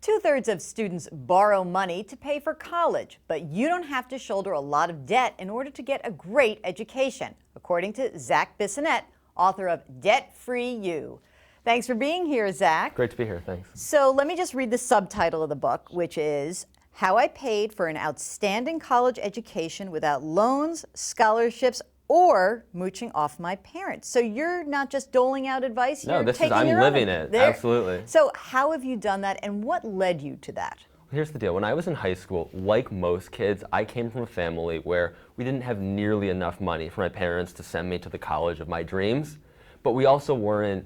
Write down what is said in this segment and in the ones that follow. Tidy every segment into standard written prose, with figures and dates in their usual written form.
2/3 of students borrow money to pay for college, but you don't have to shoulder a lot of debt in order to get a great education, according to Zac Bissonnette, author of Debt Free You. Thanks for being here, Zac. Great to be here, thanks. So let me just read the subtitle of the book, which is How I Paid for an Outstanding College Education Without Loans, Scholarships, or Mooching Off My Parents. So you're not just doling out advice, I'm your living own. it, absolutely. So how have you done that, and what led you to that? Here's the deal. When I was in high school, like most kids, I came from a family where we didn't have nearly enough money for my parents to send me to the college of my dreams, but we also weren't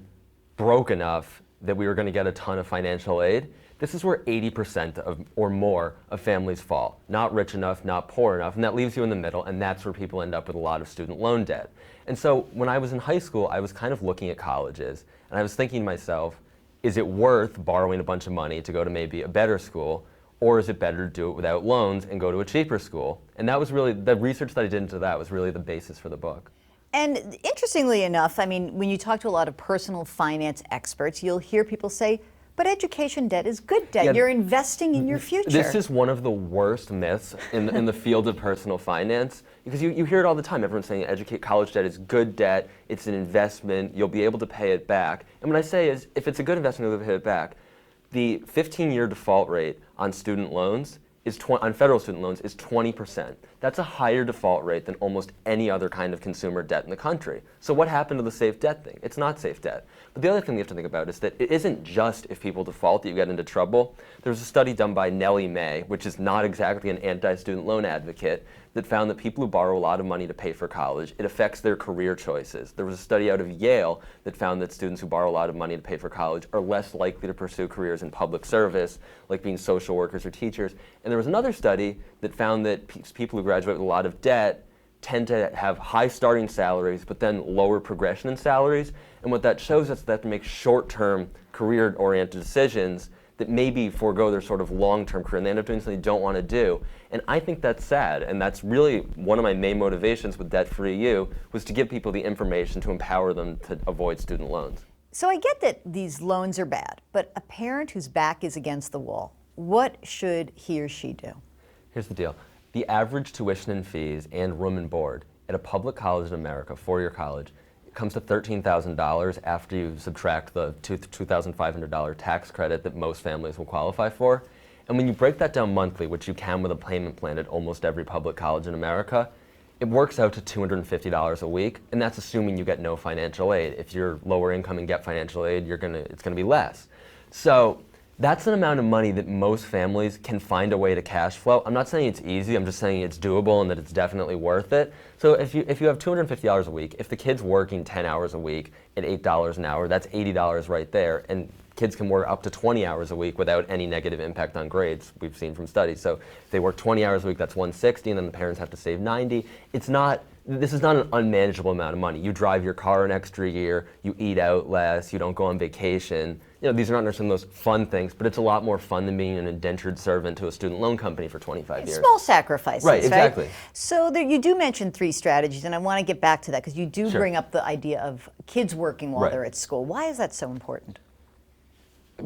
broke enough that we were going to get a ton of financial aid. This is where 80% or more of families fall. Not rich enough, not poor enough, and that leaves you in the middle, and that's where people end up with a lot of student loan debt. And so when I was in high school, I was kind of looking at colleges, and I was thinking to myself, is it worth borrowing a bunch of money to go to maybe a better school, or is it better to do it without loans and go to a cheaper school? And that was really, the research that I did into that was really the basis for the book. And interestingly enough, I mean, when you talk to a lot of personal finance experts, you'll hear people say, but education debt is good debt. Yeah, you're investing in your future. This is one of the worst myths in the field of personal finance, because you hear it all the time. Everyone's saying college debt is good debt, it's an investment, you'll be able to pay it back. And what I say is, if it's a good investment, you'll be able to pay it back. The 15-year default rate on student loans on federal student loans is 20%. That's a higher default rate than almost any other kind of consumer debt in the country. So what happened to the safe debt thing? It's not safe debt. But the other thing you have to think about is that it isn't just if people default that you get into trouble. There was a study done by Nellie Mae, which is not exactly an anti-student loan advocate, that found that people who borrow a lot of money to pay for college, it affects their career choices. There was a study out of Yale that found that students who borrow a lot of money to pay for college are less likely to pursue careers in public service, like being social workers or teachers. And there was another study that found that people who graduate with a lot of debt tend to have high starting salaries, but then lower progression in salaries. And what that shows us is that they make short-term career-oriented decisions that maybe forego their sort of long-term career, and they end up doing something they don't want to do. And I think that's sad, and that's really one of my main motivations with Debt Free You, was to give people the information to empower them to avoid student loans. So I get that these loans are bad, but a parent whose back is against the wall, what should he or she do? Here's the deal. The average tuition and fees and room and board at a public college in America, four-year college, comes to $13,000 after you subtract the $2,500 tax credit that most families will qualify for. And when you break that down monthly, which you can with a payment plan at almost every public college in America, it works out to $250 a week, and that's assuming you get no financial aid. If you're lower income and get financial aid, it's gonna be less. So that's an amount of money that most families can find a way to cash flow. I'm not saying it's easy, I'm just saying it's doable and that it's definitely worth it. So if you have $250 a week, if the kid's working 10 hours a week at $8 an hour, that's $80 right there. And kids can work up to 20 hours a week without any negative impact on grades, we've seen from studies. So if they work 20 hours a week, that's $160, and then the parents have to save $90. This is not an unmanageable amount of money. You drive your car an extra year, you eat out less, you don't go on vacation. These are not necessarily those fun things, but it's a lot more fun than being an indentured servant to a student loan company for 25 years. Small sacrifices, right? Exactly. So you do mention 3 strategies, and I want to get back to that because you do bring up the idea of kids working while they're at school. Why is that so important?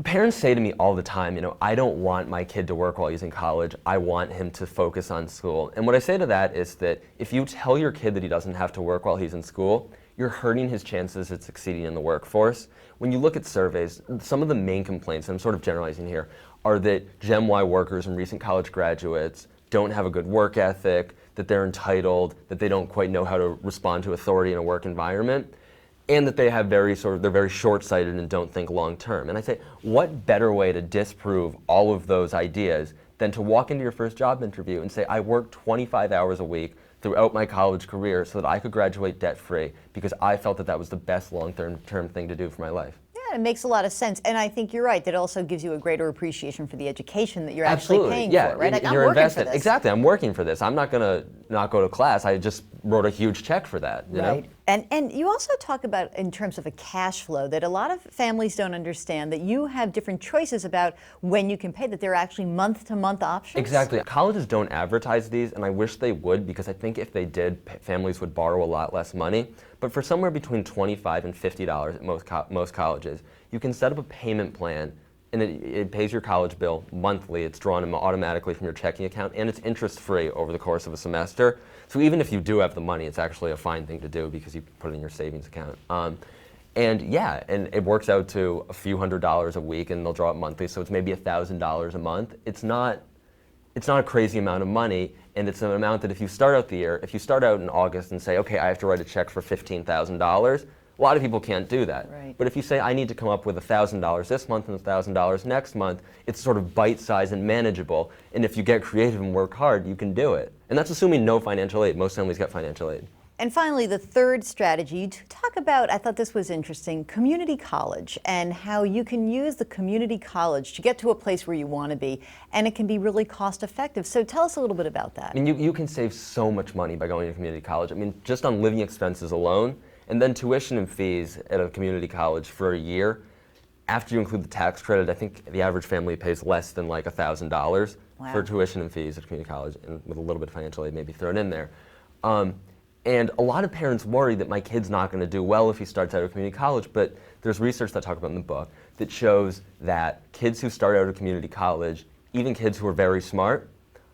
Parents say to me all the time, I don't want my kid to work while he's in college. I want him to focus on school. And what I say to that is that if you tell your kid that he doesn't have to work while he's in school, you're hurting his chances at succeeding in the workforce. When you look at surveys, some of the main complaints, and I'm sort of generalizing here, are that Gen Y workers and recent college graduates don't have a good work ethic, that they're entitled, that they don't quite know how to respond to authority in a work environment, and that they're very short-sighted and don't think long-term. And I say, what better way to disprove all of those ideas than to walk into your first job interview and say, I worked 25 hours a week throughout my college career so that I could graduate debt-free because I felt that that was the best long-term thing to do for my life. Yeah, it makes a lot of sense. And I think you're right. That also gives you a greater appreciation for the education that you're actually paying for, right? Like, you're invested. Exactly. I'm working for this. I'm not going to not go to class. I just wrote a huge check for that. You know? And you also talk about, in terms of a cash flow, that a lot of families don't understand that you have different choices about when you can pay, that there are actually month-to-month options. Exactly. Colleges don't advertise these, and I wish they would, because I think if they did, families would borrow a lot less money. But for somewhere between $25 and $50 at most colleges, you can set up a payment plan and it pays your college bill monthly. It's drawn automatically from your checking account, and it's interest-free over the course of a semester. So even if you do have the money, it's actually a fine thing to do because you put it in your savings account. And yeah, and it works out to a few $100s a week, and they'll draw it monthly, so it's maybe $1,000 a month. It's not a crazy amount of money, and it's an amount that if you start out the year, if you start out in August and say, okay, I have to write a check for $15,000, a lot of people can't do that. Right. But if you say, I need to come up with $1,000 this month and $1,000 next month, it's sort of bite-sized and manageable, and if you get creative and work hard, you can do it. And that's assuming no financial aid. Most families get financial aid. And finally, the third strategy, you talk about, I thought this was interesting, community college, and how you can use the community college to get to a place where you want to be, and it can be really cost effective. So tell us a little bit about that. I mean, you can save so much money by going to community college. I mean, just on living expenses alone, and then tuition and fees at a community college for a year. After you include the tax credit, I think the average family pays less than like $1,000 for tuition and fees at community college, and with a little bit of financial aid maybe thrown in there. And a lot of parents worry that my kid's not going to do well if he starts out at community college, but there's research that I talk about in the book that shows that kids who start out at community college, even kids who are very smart,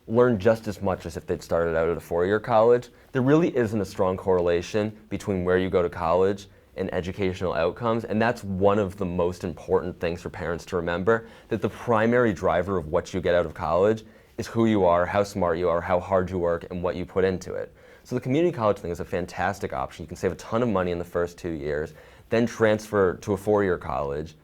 learn just as much as if they'd started out at a four-year college. There really isn't a strong correlation between where you go to college and educational outcomes, and that's one of the most important things for parents to remember, that the primary driver of what you get out of college is who you are, how smart you are, how hard you work, and what you put into it. So the community college thing is a fantastic option. You can save a ton of money in the first 2 years, then transfer to a four-year college,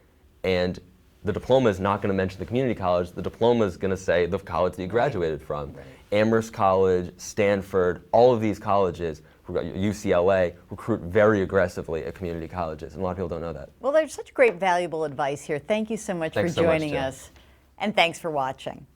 and the diploma is not going to mention the community college. The diploma is going to say the college that you graduated from. Right. Amherst College, Stanford, all of these colleges, UCLA, recruit very aggressively at community colleges, and a lot of people don't know that. Well, there's such great valuable advice here. Thank you so much Thanks for so much, joining Jen. us, and thanks for watching.